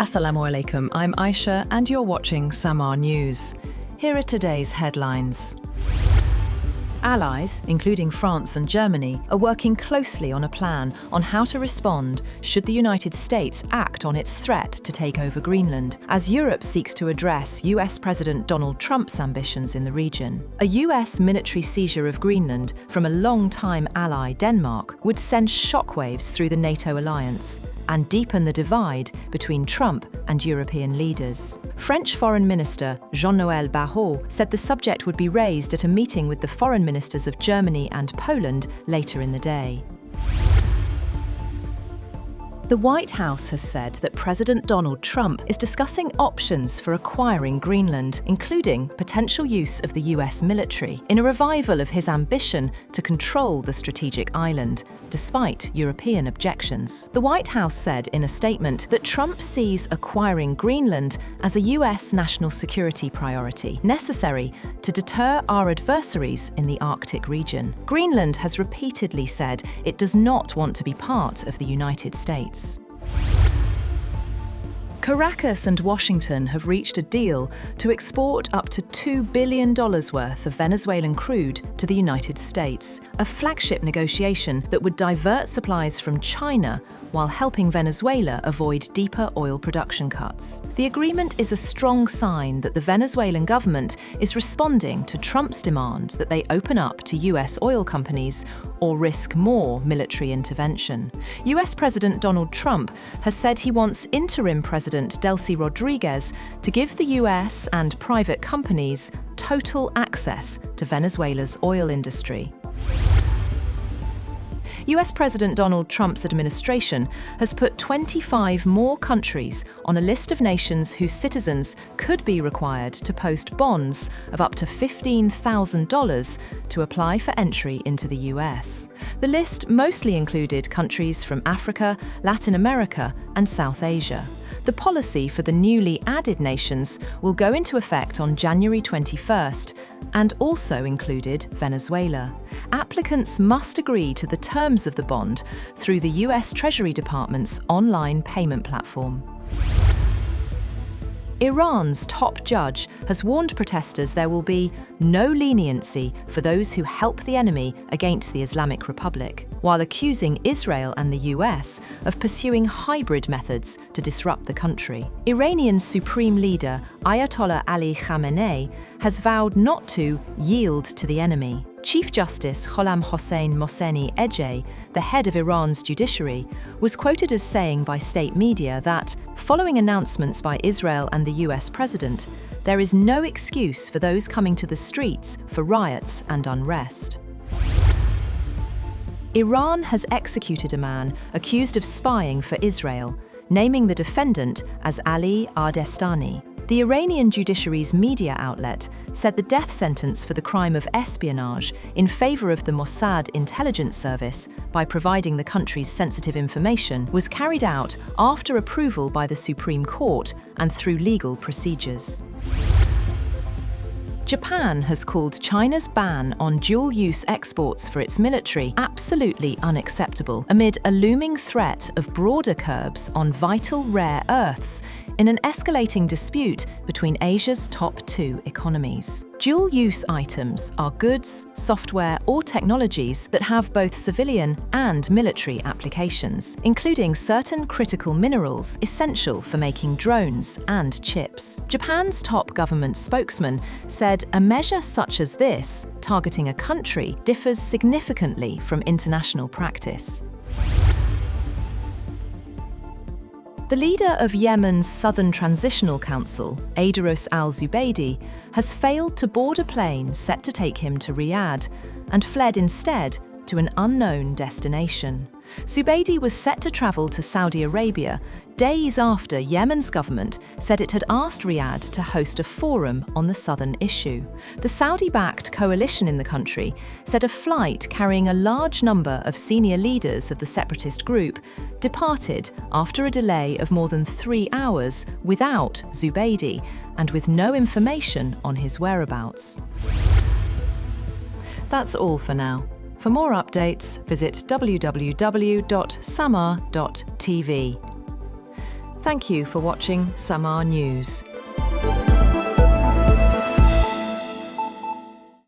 Assalamu alaikum, I'm Aisha and you're watching Samaa News. Here are today's headlines. Allies, including France and Germany, are working closely on a plan on how to respond should the United States act on its threat to take over Greenland, as Europe seeks to address US President Donald Trump's ambitions in the region. A US military seizure of Greenland from a long-time ally, Denmark, would send shockwaves through the NATO alliance and deepen the divide between Trump and European leaders. French Foreign Minister Jean-Noël Barrot said the subject would be raised at a meeting with the foreign ministers of Germany and Poland later in the day. The White House has said that President Donald Trump is discussing options for acquiring Greenland, including potential use of the US military, in a revival of his ambition to control the strategic island, despite European objections. The White House said in a statement that Trump sees acquiring Greenland as a US national security priority, necessary to deter our adversaries in the Arctic region. Greenland has repeatedly said it does not want to be part of the United States. Caracas and Washington have reached a deal to export up to $2 billion worth of Venezuelan crude to the United States, a flagship negotiation that would divert supplies from China while helping Venezuela avoid deeper oil production cuts. The agreement is a strong sign that the Venezuelan government is responding to Trump's demand that they open up to US oil companies or risk more military intervention. US President Donald Trump has said he wants interim President Delcy Rodriguez to give the US and private companies total access to Venezuela's oil industry. US President Donald Trump's administration has put 25 more countries on a list of nations whose citizens could be required to post bonds of up to $15,000 to apply for entry into the US. The list mostly included countries from Africa, Latin America, and South Asia. The policy for the newly added nations will go into effect on January 21st and also included Venezuela. Applicants must agree to the terms of the bond through the US Treasury Department's online payment platform. Iran's top judge has warned protesters there will be no leniency for those who help the enemy against the Islamic Republic, while accusing Israel and the US of pursuing hybrid methods to disrupt the country. Iranian Supreme Leader Ayatollah Ali Khamenei has vowed not to yield to the enemy. Chief Justice Gholam Hossein Mohseni Ejei, the head of Iran's Judiciary, was quoted as saying by state media that, following announcements by Israel and the US president, there is no excuse for those coming to the streets for riots and unrest. Iran has executed a man accused of spying for Israel, naming the defendant as Ali Ardestani. The Iranian judiciary's media outlet said the death sentence for the crime of espionage in favor of the Mossad intelligence service by providing the country's sensitive information was carried out after approval by the Supreme Court and through legal procedures. Japan has called China's ban on dual-use exports for its military absolutely unacceptable amid a looming threat of broader curbs on vital rare earths in an escalating dispute between Asia's top two economies. Dual-use items are goods, software, or technologies that have both civilian and military applications, including certain critical minerals essential for making drones and chips. Japan's top government spokesman said a measure such as this, targeting a country, differs significantly from international practice. The leader of Yemen's Southern Transitional Council, Aidarus al-Zubaydi, has failed to board a plane set to take him to Riyadh and fled instead to an unknown destination. Zubaydi was set to travel to Saudi Arabia days after Yemen's government said it had asked Riyadh to host a forum on the southern issue. The Saudi-backed coalition in the country said a flight carrying a large number of senior leaders of the separatist group departed after a delay of more than 3 hours without Zubaydi and with no information on his whereabouts. That's all for now. For more updates, visit www.samaa.tv. Thank you for watching Samaa News.